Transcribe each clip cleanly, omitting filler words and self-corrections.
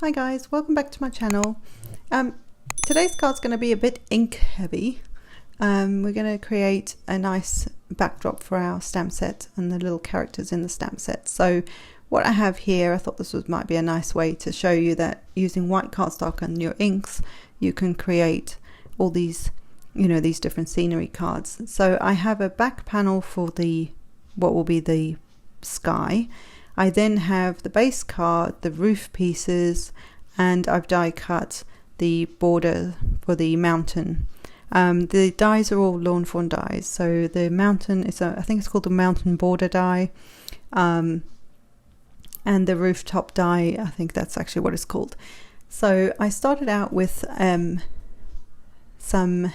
Hi guys, welcome back to my channel. Today's card's going to be a bit ink heavy. We're going to create a nice backdrop for our stamp set and the little characters in the stamp set. So what I have here, I thought might be a nice way to show you that using white cardstock and your inks, you can create all these, these different scenery cards. So I have a back panel for what will be the sky. I then have the base card, the roof pieces, and I've die cut the border for the mountain. The dies are all Lawn Fawn dies. So the mountain is I think it's called the mountain border die, and the rooftop die, I think that's actually what it's called. So I started out with some,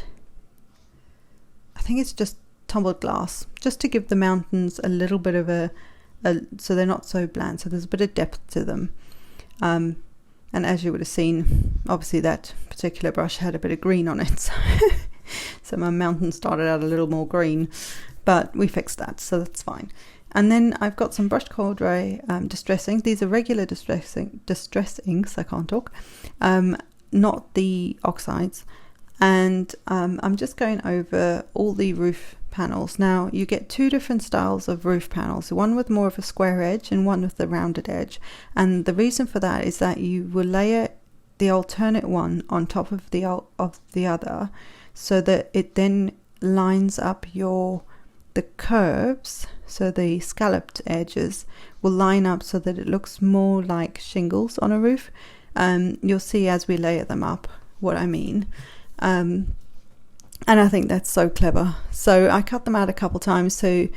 I think it's just tumbled glass, just to give the mountains a little bit of so they're not so bland, so there's a bit of depth to them. And as you would have seen, obviously that particular brush had a bit of green on it, so my mountain started out a little more green, but we fixed that, so that's fine. And then I've got some brushed corduroy distress ink. These are regular distress inks, I can't talk, not the oxides. And I'm just going over all the roof panels. Now you get two different styles of roof panels, one with more of a square edge and one with the rounded edge, and the reason for that is that you will layer the alternate one on top of the other, so that it then lines up the curves, so the scalloped edges will line up so that it looks more like shingles on a roof. You'll see as we layer them up what I mean. And I think that's so clever. So I cut them out a couple times, so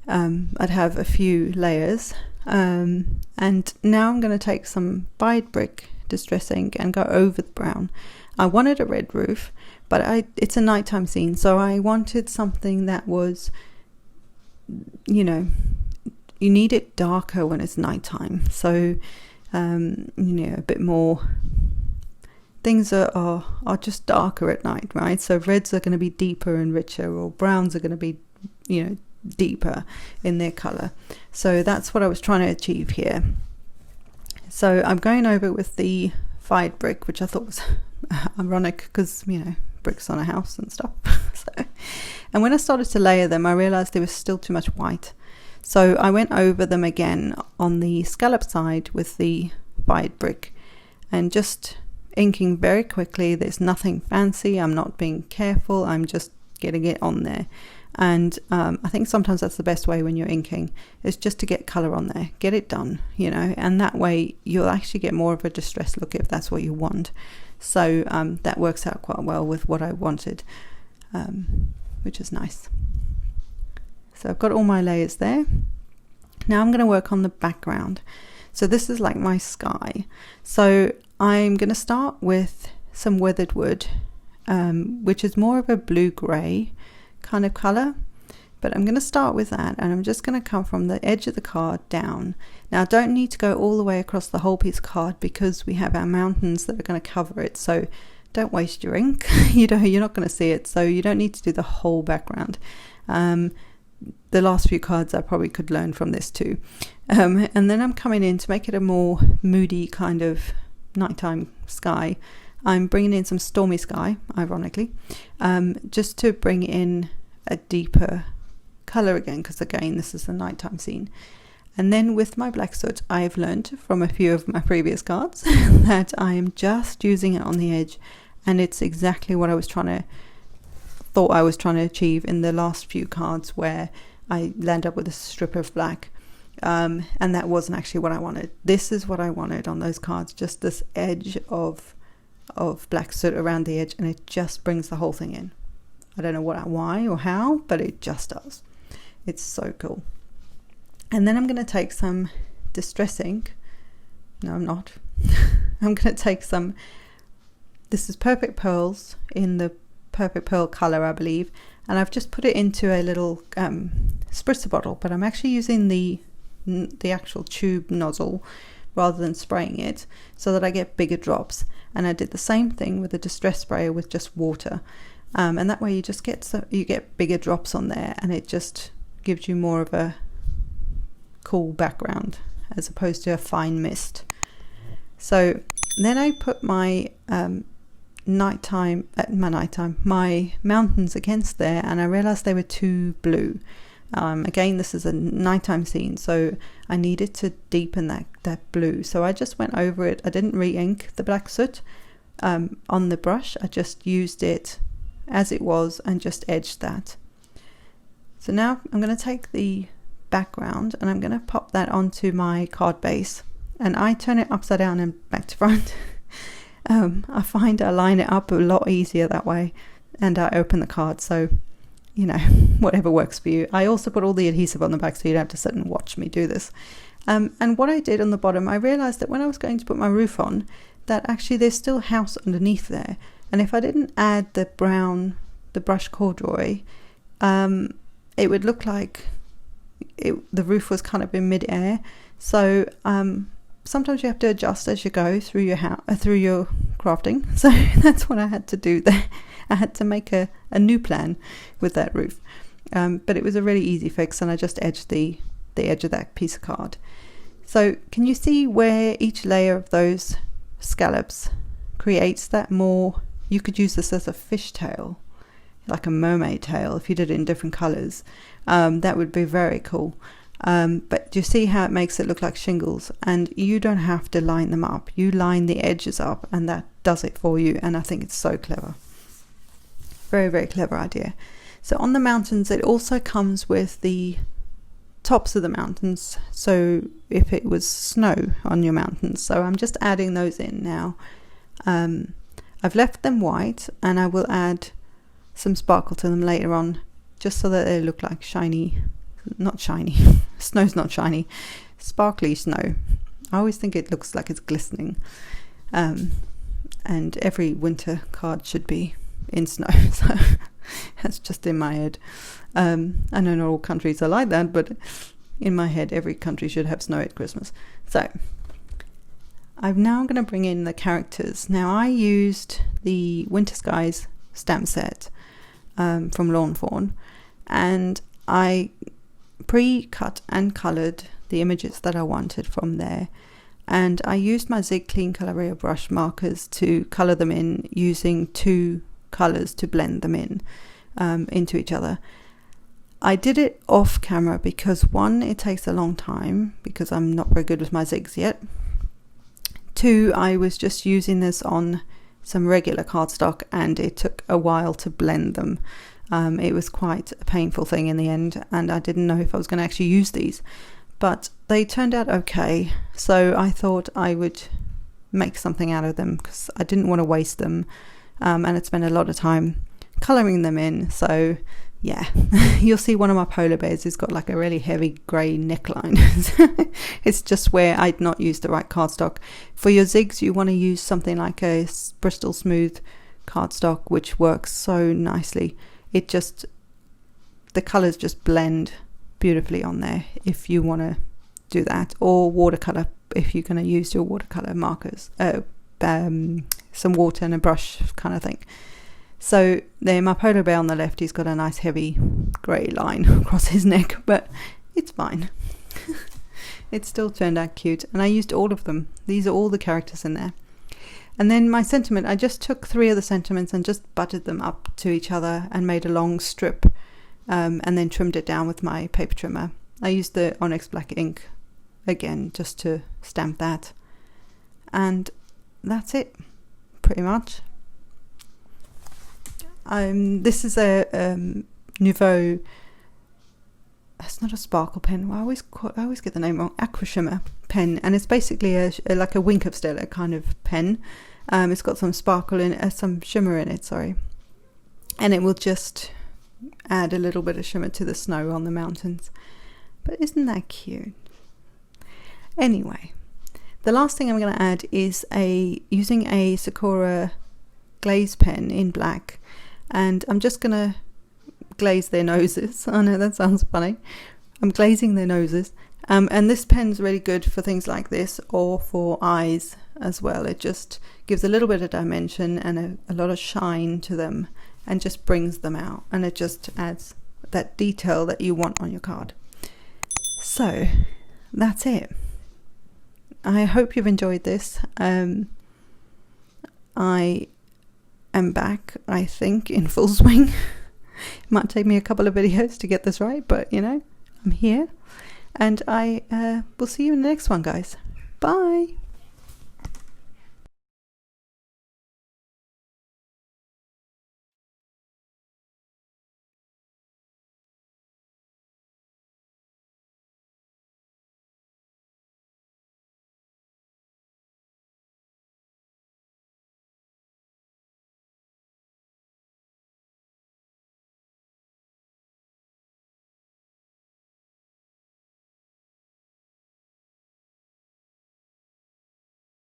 I'd have a few layers. And now I'm going to take some Fired Brick distress ink and go over the brown. I wanted a red roof, but it's a nighttime scene, so I wanted something that was, you need it darker when it's nighttime. So, a bit more. Things are just darker at night, right? So reds are going to be deeper and richer, or browns are going to be, deeper in their color. So that's what I was trying to achieve here. So I'm going over with the Fired Brick, which I thought was ironic because, bricks on a house and stuff. And when I started to layer them, I realized there was still too much white. So I went over them again on the scallop side with the Fired Brick and just inking very quickly. There's nothing fancy, I'm not being careful, I'm just getting it on there. And I think sometimes that's the best way when you're inking, is just to get color on there, get it done, and that way you'll actually get more of a distressed look if that's what you want. So that works out quite well with what I wanted, which is nice. So I've got all my layers there. Now I'm going to work on the background. So this is like my sky. So I'm going to start with some weathered wood, which is more of a blue-gray kind of color. But I'm going to start with that, and I'm just going to come from the edge of the card down. Now I don't need to go all the way across the whole piece of card because we have our mountains that are going to cover it. So don't waste your ink. You're not going to see it, so you don't need to do the whole background. The last few cards I probably could learn from this too. And then I'm coming in to make it a more moody kind of nighttime sky. I'm bringing in some stormy sky, ironically, just to bring in a deeper color again, because again this is a nighttime scene. And then with my black soot, I've learned from a few of my previous cards that I am just using it on the edge, and it's exactly what I thought I was trying to achieve in the last few cards where I land up with a strip of black. And that wasn't actually what I wanted. This is what I wanted on those cards, just this edge of black soot around the edge, and it just brings the whole thing in. I don't know why or how, but it just does. It's so cool. And then I'm going to take some distress ink. No, I'm not. I'm going to take some, this is Perfect Pearls in the Perfect Pearl color, I believe, and I've just put it into a little spritzer bottle, but I'm actually using the actual tube nozzle rather than spraying it, so that I get bigger drops. And I did the same thing with the distress sprayer with just water, and that way you just get bigger drops on there, and it just gives you more of a cool background as opposed to a fine mist. So then I put my my mountains against there, and I realized they were too blue. Again, this is a nighttime scene, so I needed to deepen that blue. So I just went over it. I didn't re-ink the black soot on the brush. I just used it as it was and just edged that. So now I'm going to take the background and I'm going to pop that onto my card base, and I turn it upside down and back to front. I find I line it up a lot easier that way, and I open the card, so you know, whatever works for you. I also put all the adhesive on the back so you don't have to sit and watch me do this. And what I did on the bottom, I realized that when I was going to put my roof on, that actually there's still house underneath there, and if I didn't add the brush corduroy, it would look like the roof was kind of in mid-air. So sometimes you have to adjust as you go through your crafting. So that's what I had to do there. I had to make a new plan with that roof, but it was a really easy fix, and I just edged the edge of that piece of card. So can you see where each layer of those scallops creates that more? You could use this as a fish tail, like a mermaid tail, if you did it in different colors. That would be very cool. But do you see how it makes it look like shingles? And you don't have to line them up. You line the edges up, and that does it for you. And I think it's so clever. Very, very clever idea. So on the mountains, it also comes with the tops of the mountains. So if it was snow on your mountains, so I'm just adding those in now. I've left them white, and I will add some sparkle to them later on, just so that they look like shiny, not shiny, snow's not shiny, sparkly snow. I always think it looks like it's glistening. And every winter card should be in snow, so that's just in my head. I know not all countries are like that, but in my head every country should have snow at Christmas. So I'm now going to bring in the characters. Now I used the Winter Skies stamp set from Lawn Fawn, and I pre-cut and coloured the images that I wanted from there, and I used my Zig Clean Colorea brush markers to colour them in, using two colours to blend them in into each other. I did it off camera because one, it takes a long time because I'm not very good with my zigs yet. Two, I was just using this on some regular cardstock and it took a while to blend them. It was quite a painful thing in the end, and I didn't know if I was going to actually use these, but they turned out okay. So I thought I would make something out of them because I didn't want to waste them. And I'd spent a lot of time colouring them in. So yeah, you'll see one of my polar bears has got like a really heavy grey neckline. It's just where I'd not used the right cardstock. For your zigs, you want to use something like a Bristol Smooth cardstock, which works so nicely. It just, the colours just blend beautifully on there if you want to do that, or watercolour if you're going to use your watercolour markers. Some water and a brush kind of thing. So there, my polar bear on the left, he's got a nice heavy grey line across his neck, but it's fine. It still turned out cute, and I used all of them. These are all the characters in there. And then my sentiment, I just took 3 of the sentiments and just butted them up to each other and made a long strip, and then trimmed it down with my paper trimmer. I used the Onyx Black ink again just to stamp that, and that's it pretty much. This is a Nouveau, it's not a sparkle pen, I always get the name wrong, Aqua Shimmer pen, and it's basically like a Wink of Stella kind of pen. It's got some sparkle in it, some shimmer in it, sorry, and it will just add a little bit of shimmer to the snow on the mountains. But isn't that cute? Anyway, the last thing I'm going to add is using a Sakura glaze pen in black, and I'm just going to glaze their noses. I know that sounds funny. I'm glazing their noses, and this pen's really good for things like this, or for eyes as well. It just gives a little bit of dimension and a lot of shine to them, and just brings them out, and it just adds that detail that you want on your card. So that's it. I hope you've enjoyed this. I am back, I think, in full swing. It might take me a couple of videos to get this right, but you know, I'm here. And I will see you in the next one, guys. Bye.